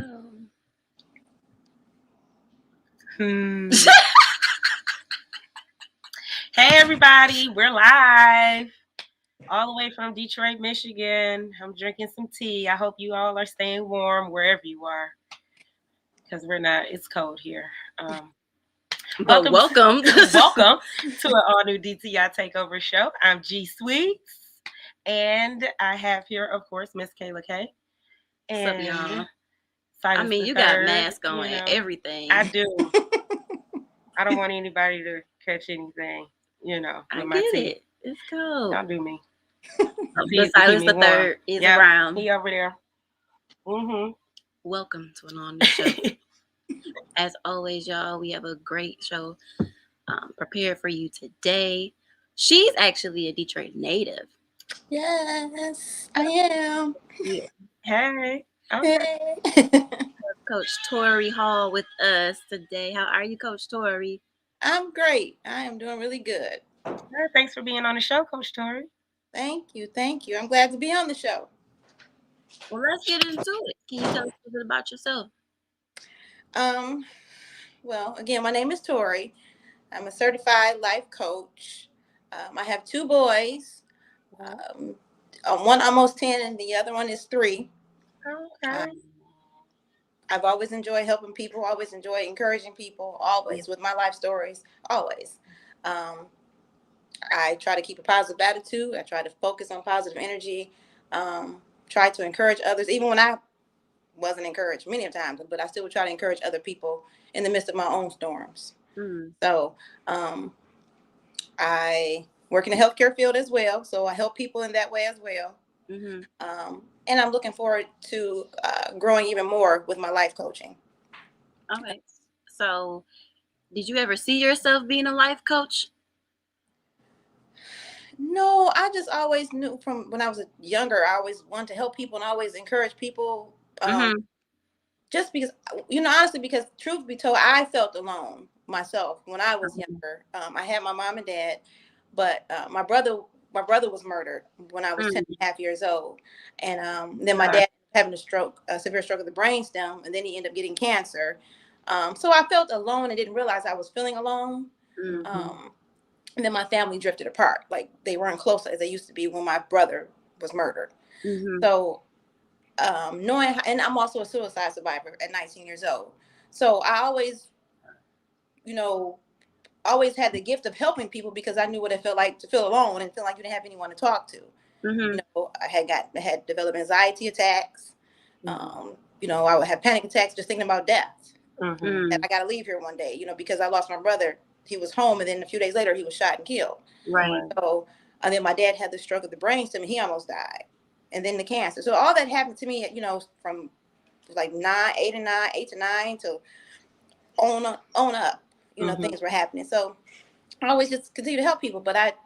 Hey everybody, we're live all the way from Detroit, Michigan. I'm drinking some tea. I hope you all are staying warm wherever you are, because we're not. It's cold here. Welcome to an all new DTI Takeover Show. I'm G Sweets, and I have here, of course, Miss Kayla K. And what's up, y'all? Silence you got mask on and everything. I do. I don't want anybody to catch anything, with my teeth. It's cold. Don't do me. But Silence the Third is around. He over there. Welcome to an all-new show. As always, y'all, we have a great show prepared for you today. She's actually a Detroit native. Yes, I am. Yeah. Hey. Okay. Coach Tori Hall with us today. How are you, Coach Tori? I'm great. I am doing really good. Thanks for being on the show, Coach Tori. Thank you. I'm glad to be on the show. Well, let's get into it. Can you tell us a bit about yourself? Well, again, my name is Tori. I'm a certified life coach. I have 2 boys. One almost 10 and the other one is 3. Okay. I've always enjoyed helping people, always enjoyed encouraging people, always with my life stories, always. I try to keep a positive attitude. I try to focus on positive energy, try to encourage others, even when I wasn't encouraged many times, but I still would try to encourage other people in the midst of my own storms. So I work in the healthcare field as well. So I help people in that way as well. And I'm looking forward to growing even more with my life coaching. Okay. So did you ever see yourself being a life coach? No, I just always knew from when I was younger, I always wanted to help people and always encourage people. Just because, honestly, because truth be told, I felt alone myself when I was younger. I had my mom and dad, but my brother was murdered when I was 10 and a half years old. And then my dad having a severe stroke of the brainstem, and then he ended up getting cancer. So I felt alone and didn't realize I was feeling alone. And then my family drifted apart. Like, they weren't close as they used to be when my brother was murdered. So knowing, and I'm also a suicide survivor at 19 years old. So I always, always had the gift of helping people because I knew what it felt like to feel alone and feel like you didn't have anyone to talk to. I had developed anxiety attacks. I would have panic attacks just thinking about death. And I got to leave here one day, because I lost my brother. He was home, and then a few days later, he was shot and killed. Right. So, and then my dad had the stroke of the brainstem, and he almost died. And then the cancer. So all that happened to me, from like 8 to 9 to on up, things were happening. So I always just continue to help people. But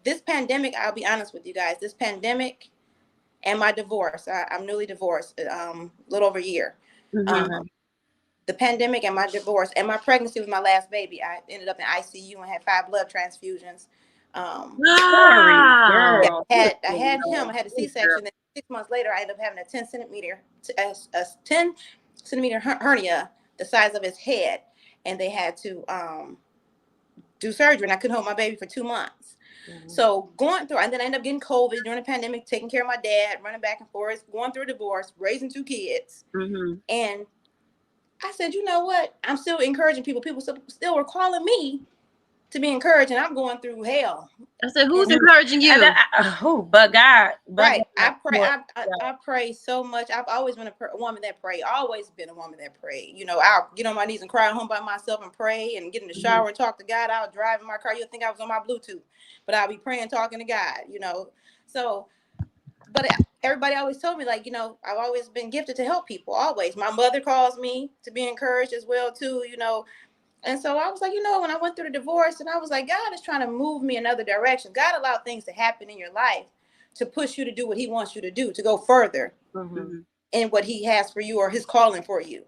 this pandemic, I'll be honest with you guys, this pandemic and my divorce, I'm newly divorced, a little over a year. The pandemic and my divorce and my pregnancy with my last baby, I ended up in ICU and had 5 blood transfusions. Girl. I had him. I had a C-section. Then 6 months later, I ended up having a 10 centimeter hernia the size of his head, and they had to do surgery. And I couldn't hold my baby for 2 months. So going through, and then I ended up getting COVID during the pandemic, taking care of my dad, running back and forth, going through a divorce, raising 2 kids, and I said, you know what? I'm still encouraging people. People still were calling me to be encouraged, and I'm going through hell. I said, who's encouraging you? But God. Right. God. I pray so much. I've always been a woman that prayed. Always been a woman that prayed. I'll get on my knees and cry at home by myself and pray and get in the shower and talk to God. I'll drive in my car. You'll think I was on my Bluetooth, but I'll be praying, talking to God, So, but everybody always told me, I've always been gifted to help people, always. My mother calls me to be encouraged as well, too, And so I was like, when I went through the divorce, and I was like, God is trying to move me another direction. God allowed things to happen in your life to push you to do what he wants you to do, to go further in what he has for you or his calling for you.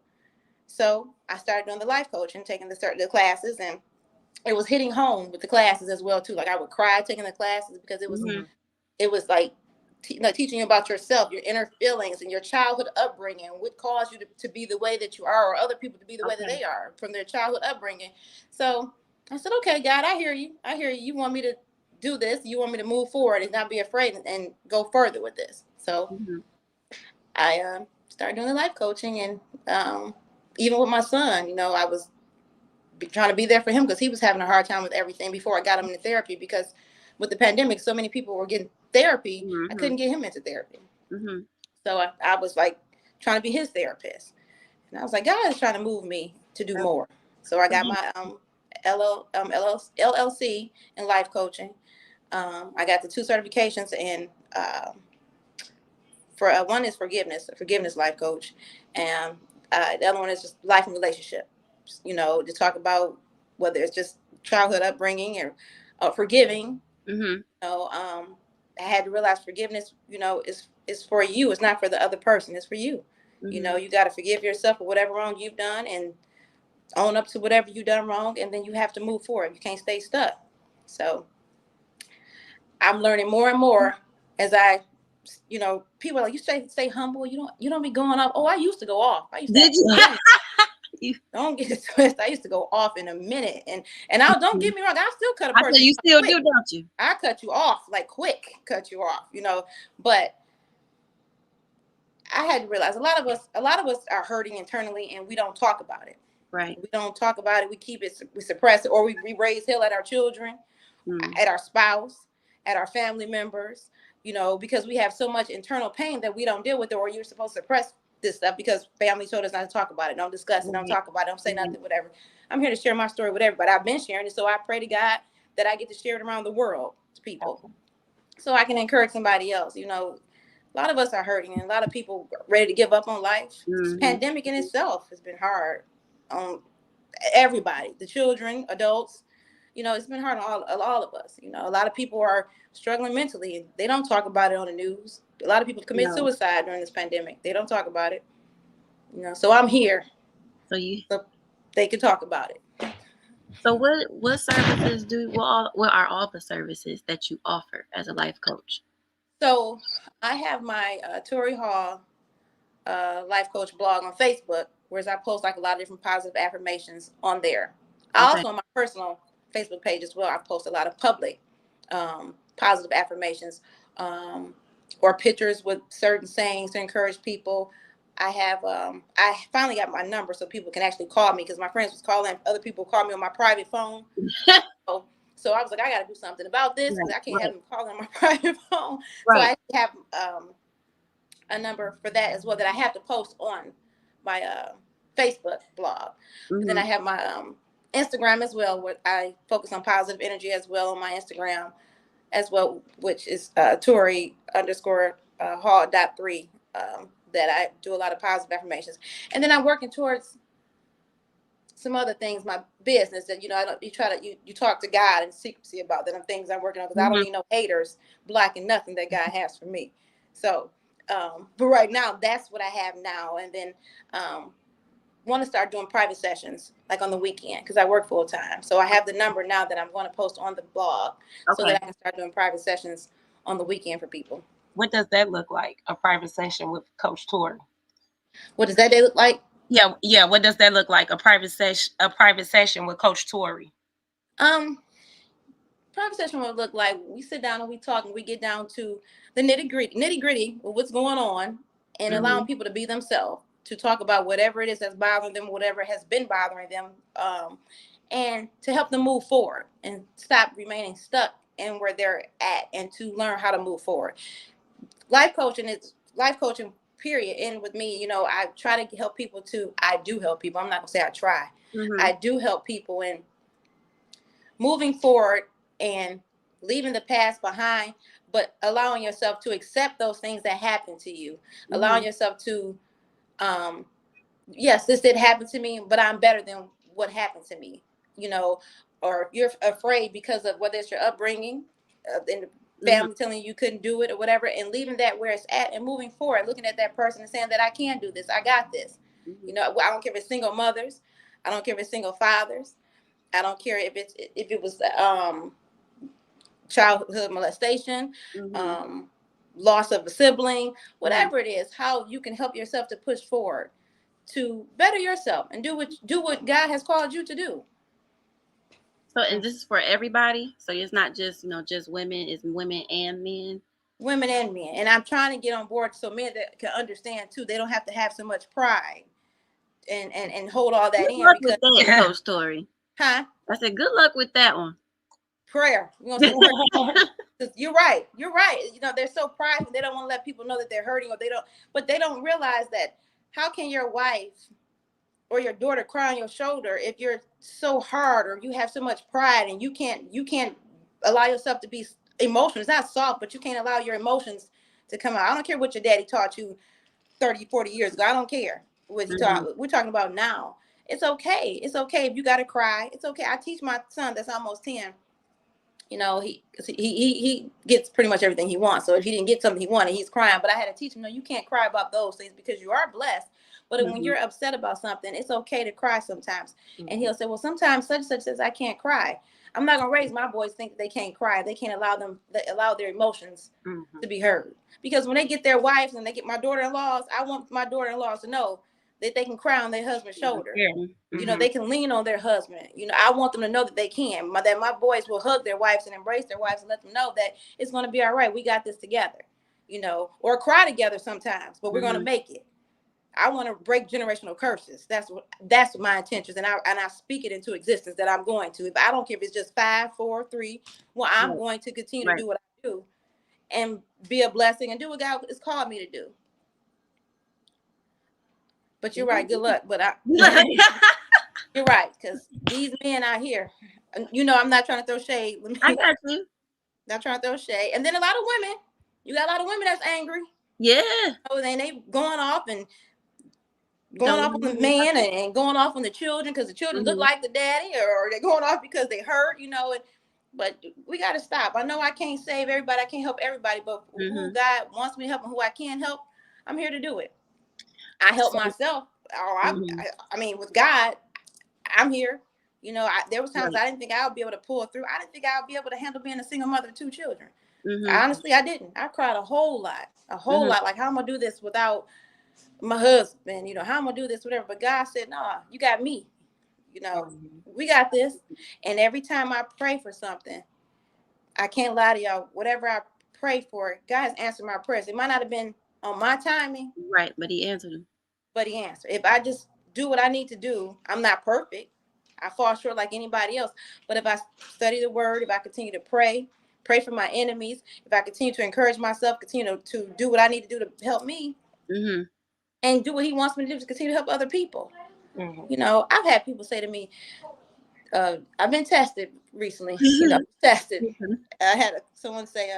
So I started doing the life coaching, taking the classes, and it was hitting home with the classes as well, too. Like, I would cry taking the classes because it was like teaching you about yourself, your inner feelings, and your childhood upbringing, what caused you to be the way that you are, or other people to be the way that they are from their childhood upbringing. So I said, okay, God, I hear you. I hear you. You want me to do this. You want me to move forward and not be afraid and go further with this. So I started doing the life coaching, and even with my son, I was trying to be there for him because he was having a hard time with everything before I got him into therapy, because with the pandemic, so many people were getting therapy. I couldn't get him into therapy. So I was like trying to be his therapist. And I was like, God is trying to move me to do more. So I got my LLC in life coaching. I got the 2 certifications in for one is a forgiveness life coach, and the other one is just life and relationship. To talk about whether it's just childhood upbringing or forgiving. I had to realize forgiveness, is for you. It's not for the other person. It's for you. You got to forgive yourself for whatever wrong you've done and own up to whatever you've done wrong, and then you have to move forward. You can't stay stuck. So I'm learning more and more as people are like, you stay humble. You don't be going off. Oh, I used to go off. I used to. Did you? Don't get it twisted. I used to go off in a minute, and don't get me wrong. I still cut a person. You still quick. do, don't you? I cut you off like quick. Cut you off. But I had to realize a lot of us are hurting internally, and we don't talk about it. Right. We don't talk about it. We keep it. We suppress it, or we raise hell at our children, at our spouse, at our family members. Because we have so much internal pain that we don't deal with it, or you're supposed to suppress this stuff because family told us not to talk about it. Don't discuss it. Don't talk about it. Don't say nothing, whatever. I'm here to share my story with everybody. I've been sharing it, so I pray to God that I get to share it around the world to people, so I can encourage somebody else. A lot of us are hurting, and a lot of people are ready to give up on life. This pandemic in itself has been hard on everybody, the children, adults. It's been hard on all of us. A lot of people are struggling mentally. They don't talk about it on the news. A lot of people commit suicide during this pandemic. They don't talk about it. So I'm here. So they can talk about it. So what services what are all the services that you offer as a life coach? So I have my Tori Hall life coach blog on Facebook, whereas I post like a lot of different positive affirmations on there. I also on my personal Facebook page as well, I post a lot of public positive affirmations or pictures with certain sayings to encourage people. I have I finally got my number so people can actually call me, because my friends was calling, other people call me on my private phone. So I was like, I got to do something about this, because I can't have them calling on my private phone. So I have a number for that as well that I have to post on my Facebook blog. And then I have my Instagram as well, where I focus on positive energy as well on my Instagram as well, which is Tori _Hall.3. That I do a lot of positive affirmations. And then I'm working towards some other things, my business that, you talk to God in secrecy about that, and things I'm working on, because I don't need no haters blocking nothing that God has for me. So, but right now, that's what I have now. And then want to start doing private sessions like on the weekend, because I work full time. So I have the number now that I'm going to post on the blog so that I can start doing private sessions on the weekend for people. What does that look like? A private session with Coach Tori? What does that day look like? Yeah. What does that look like? A private session with Coach Tori. Private session would look like we sit down and we talk, and we get down to the nitty gritty of what's going on, and allowing people to be themselves, to talk about whatever it is that's bothering them, whatever has been bothering them, and to help them move forward and stop remaining stuck in where they're at, and to learn how to move forward. Life coaching period. And with me, I try to help people too. I do help people. I'm not gonna say I try. I do help people in moving forward and leaving the past behind, but allowing yourself to accept those things that happened to you. Allowing yourself to, yes, this did happen to me, but I'm better than what happened to me, or you're afraid because of whether it's your upbringing, and the family telling you couldn't do it or whatever, and leaving that where it's at and moving forward, looking at that person and saying that I can do this. I got this. I don't care if it's single mothers. I don't care if it's single fathers. I don't care if it was childhood molestation, loss of a sibling, whatever it is, how you can help yourself to push forward to better yourself and do what God has called you to do. So, and this is for everybody. So it's not just, just women. It's women and men. Women and men. And I'm trying to get on board so men that can understand too. They don't have to have so much pride and hold all that Good in. luck Because with that, Coach Tori. Huh? I said, good luck with that one. Prayer. You're right. You're right. They're so prideful. They don't want to let people know that they're hurting, or but they don't realize that how can your wife or your daughter cry on your shoulder if you're so hard, or you have so much pride and you can't allow yourself to be emotional. It's not soft, but you can't allow your emotions to come out. I don't care what your daddy taught you 30, 40 years ago. I don't care what he taught. We're talking about now. It's okay. It's okay if you got to cry. It's okay. I teach my son that's almost 10. He gets pretty much everything he wants. So if he didn't get something he wanted, he's crying. But I had to teach him, no, you can't cry about those things because you are blessed. But when you're upset about something, it's okay to cry sometimes. And he'll say, well, sometimes such and such says I can't cry. I'm not gonna raise my boys think they can't cry. They can't allow their emotions to be heard. Because when they get their wives and they get my daughter-in-laws, I want my daughter-in-laws to know that they can cry on their husband's shoulder. They can lean on their husband. I want them to know that they can. That my boys will hug their wives and embrace their wives and let them know that it's going to be all right. We got this together. Or cry together sometimes, but we're going to make it. I want to break generational curses. That's my intentions, and I speak it into existence that I'm going to. If I don't care if it's just 5, 4, 3, well, I'm going to continue to do what I do and be a blessing and do what God has called me to do. But you're right. Good luck. But you're right, because these men out here, I'm not trying to throw shade. I got you. Not trying to throw shade. And then a lot of women. You got a lot of women that's angry. Yeah. And they going off on the man and going off on the children because the children look like the daddy, or they're going off because they hurt, But we got to stop. I know I can't save everybody. I can't help everybody. But who God wants me to help and who I can help, I'm here to do it. I help myself. I mean, with God, I'm here. There was times I didn't think I would be able to pull through. I didn't think I would be able to handle being a single mother of 2 children. Honestly, I didn't. I cried a whole lot. Like, how am I gonna do this without my husband? How am I gonna do this, whatever. But God said, nah, you got me. We got this. And every time I pray for something, I can't lie to y'all. Whatever I pray for, God has answered my prayers. It might not have been on my timing. Right, but he answered them. But he answered. If I just do what I need to do, I'm not perfect. I fall short like anybody else. But if I study the word, if I continue to pray for my enemies, if I continue to encourage myself, continue to do what I need to do to help me, and do what he wants me to do to continue to help other people. I've had people say to me, I've been tested recently, tested. I had someone say,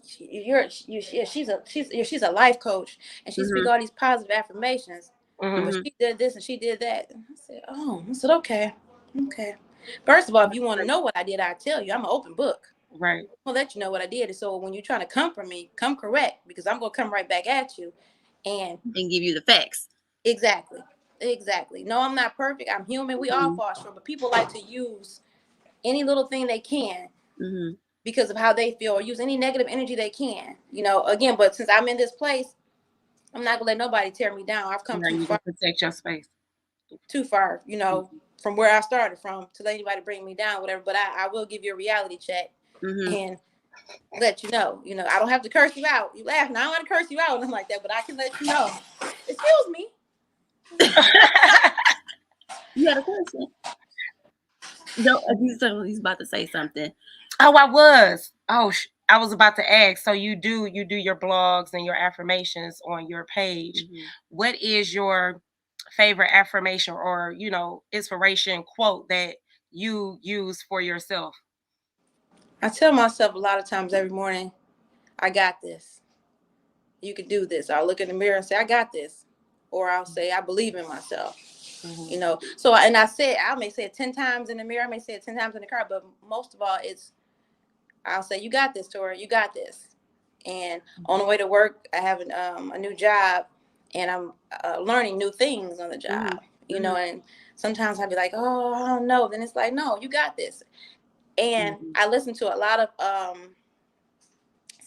she's a life coach, and she speaks all these positive affirmations. But she did this and she did that. And I said, okay. First of all, if you want to know what I did, I'll tell you. I'm an open book. Right. I'll let you know what I did. And so when you're trying to come for me, come correct, because I'm going to come right back at you and give you the facts. Exactly. No, I'm not perfect. I'm human. We all fall short, but people like to use any little thing they can because of how they feel, or use any negative energy they can. Again, but since I'm in this place, I'm not gonna let nobody tear me down. I've come too far. Protect your space. Too far, from where I started from, to let anybody bring me down, whatever. But I will give you a reality check and let you know. I don't have to curse you out. You laugh, now I don't want to curse you out and nothing like that, but I can let you know. Excuse me. You had a question? No, he's about to say something. Oh, I was. I was about to ask. So you do your blogs and your affirmations on your page. What is your favorite affirmation or inspiration quote that you use for yourself? I tell myself a lot of times every morning, I got this. You can do this. I'll look in the mirror and say, I got this. Or I'll say, I believe in myself. So, and I may say it 10 times in the mirror. I may say it 10 times in the car, but most of all, I'll say, you got this, Tori, you got this. And on the way to work, I have a new job, and I'm learning new things on the job, and sometimes I'll be like, oh, I don't know. Then it's like, no, you got this. And I listen to a lot of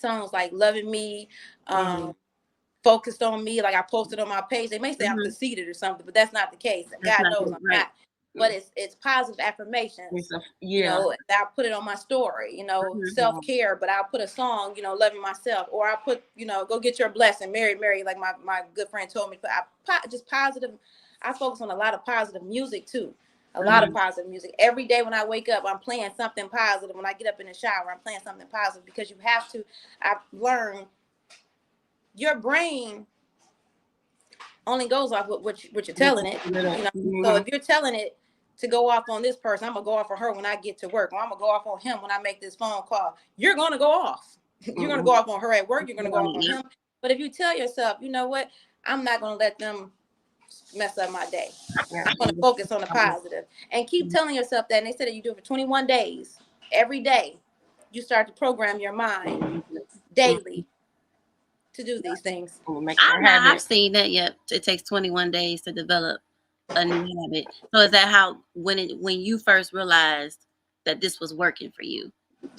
songs like Loving Me, Focused on Me, like I posted on my page. They may say I'm conceited or something, but that's not the case. God knows I'm not. But it's positive affirmations, you know, I'll put it on my story, you know, self-care, but I'll put a song, you know, loving myself, or I'll put, you know, go get your blessing, Mary, like my good friend told me, but just positive. I focus on a lot of positive music too. A lot of positive music. Every day when I wake up, I'm playing something positive. When I get up in the shower, I'm playing something positive, because you have to. I've learned your brain only goes off what you're telling it. You know? So if you're telling it to go off on this person, I'm gonna go off on her when I get to work, or I'm gonna go off on him when I make this phone call. You're gonna go off. You're gonna go off on her at work. You're gonna go off on him. But if you tell yourself, you know what, I'm not gonna let them mess up my day. I'm gonna focus on the positive and keep telling yourself that. And they said that you do it for 21 days. Every day, you start to program your mind daily to do these things. I've seen that. Yep, it takes 21 days to develop a new habit. So is that how when you first realized that this was working for you?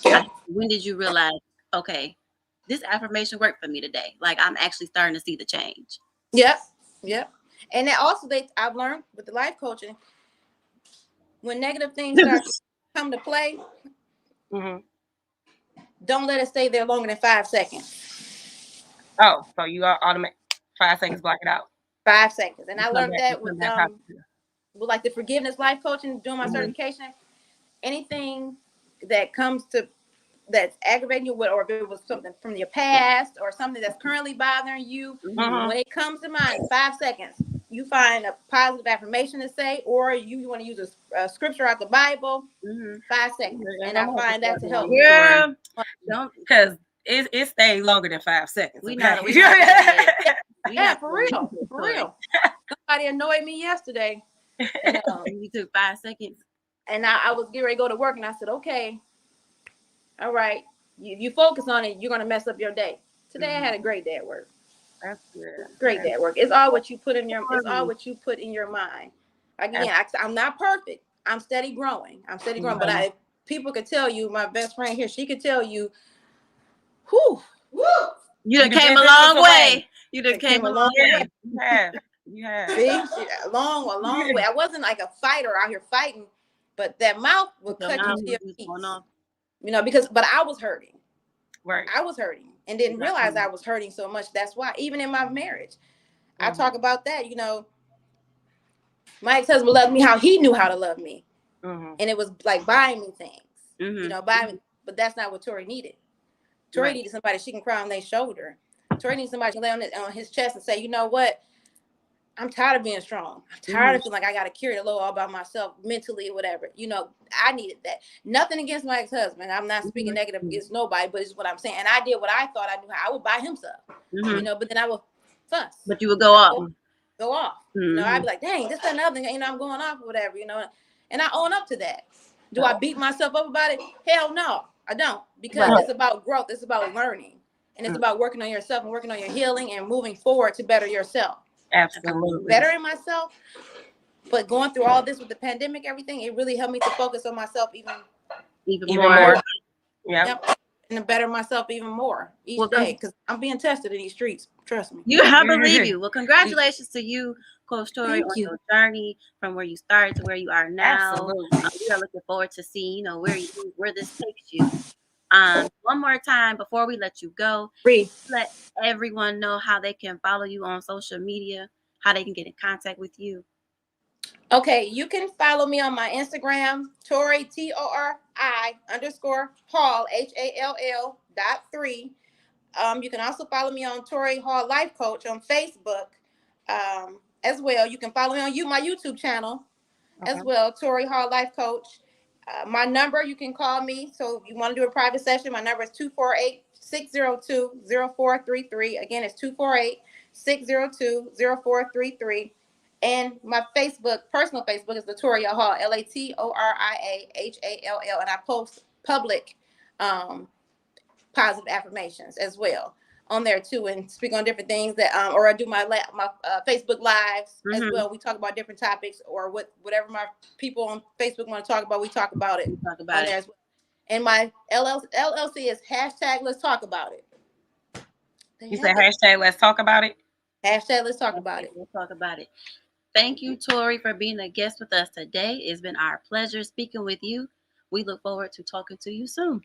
Yeah. When did you realize, okay, this affirmation worked for me today? Like, I'm actually starting to see the change. Yep. And then also I've learned with the life coaching, when negative things start to come to play, don't let it stay there longer than 5 seconds. Oh, so you are automatic 5 seconds, block it out. 5 seconds. And I learned that with like the forgiveness life coaching, doing my certification. Anything that comes to that's aggravating you, or if it was something from your past or something that's currently bothering you, when it comes to mind, 5 seconds, you find a positive affirmation to say, or you want to use a scripture out the Bible. 5 seconds, and I find that to help. Yeah, because it stays longer than 5 seconds. Yeah, for real. Somebody annoyed me yesterday. And, you took 5 seconds. And I was getting ready to go to work, and I said, okay, all right, you focus on it, you're going to mess up your day. Today I had a great day at work. That's good. Great day at work. It's all what you put in your mind. Again, I'm not perfect. I'm steady growing. But people could tell you, my best friend here, she could tell you, you done came a long way. You done came a long way. You have. See, a long way. I wasn't like a fighter out here fighting, but that mouth would cut you to your teeth. You know, but I was hurting. Right. I was hurting and didn't realize I was hurting so much. That's why, even in my marriage, I talk about that. You know, my ex-husband loved me how he knew how to love me. And it was like buying me things. You know, but that's not what Tori needed. Tori needed somebody she can cry on their shoulder. Tori needs somebody to lay on his chest and say, you know what? I'm tired of being strong. I'm tired of feeling like I got to carry the load all by myself, mentally or whatever. You know, I needed that. Nothing against my ex-husband. I'm not speaking negative against nobody, but it's what I'm saying. And I did what I thought I knew how. I would buy him stuff, you know, but then I would fuss. But you would go off. You know, I'd be like, dang, this, that, and other thing, you know, I'm going off or whatever, you know. And I own up to that. Do I beat myself up about it? Hell no, I don't. Because it's about growth. It's about learning. And it's about working on yourself and working on your healing and moving forward to better yourself. Absolutely. Bettering myself. But going through all this with the pandemic, everything, it really helped me to focus on myself even more. Yep. And to better myself even more each day, because I'm being tested in these streets. Trust me. I believe you. Well, congratulations to you, Coach Tori, on your journey from where you started to where you are now. We are looking forward to seeing, you know, where this takes you. One more time before we let you go, let everyone know how they can follow you on social media, how they can get in contact with you. Okay, you can follow me on my Instagram, Tori, TORI_Hall, HALL.3. You can also follow me on Tori Hall Life Coach on Facebook as well. You can follow me on my YouTube channel as well, Tori Hall Life Coach. My number, you can call me. So if you want to do a private session, my number is 248-602-0433. Again, it's 248-602-0433. And my personal Facebook is Latoria Hall, LATORIAHALL. And I post public positive affirmations as well on there too, and speak on different things that or I do my Facebook lives as well. We talk about different topics, or whatever my people on Facebook want to talk about, we talk about it there as well. And my LLC is #Let's Talk About It. You said hashtag let's talk about it. Hashtag let's talk about it. Let's talk about it. Thank you, Tori, for being a guest with us today. It's been our pleasure speaking with you. We look forward to talking to you soon.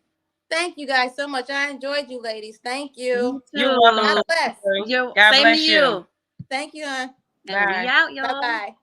Thank you guys so much. I enjoyed you, ladies. Thank you. You're welcome. God bless. God Same bless to you. Thank you, hon. And we Bye. out, y'all. Bye-bye.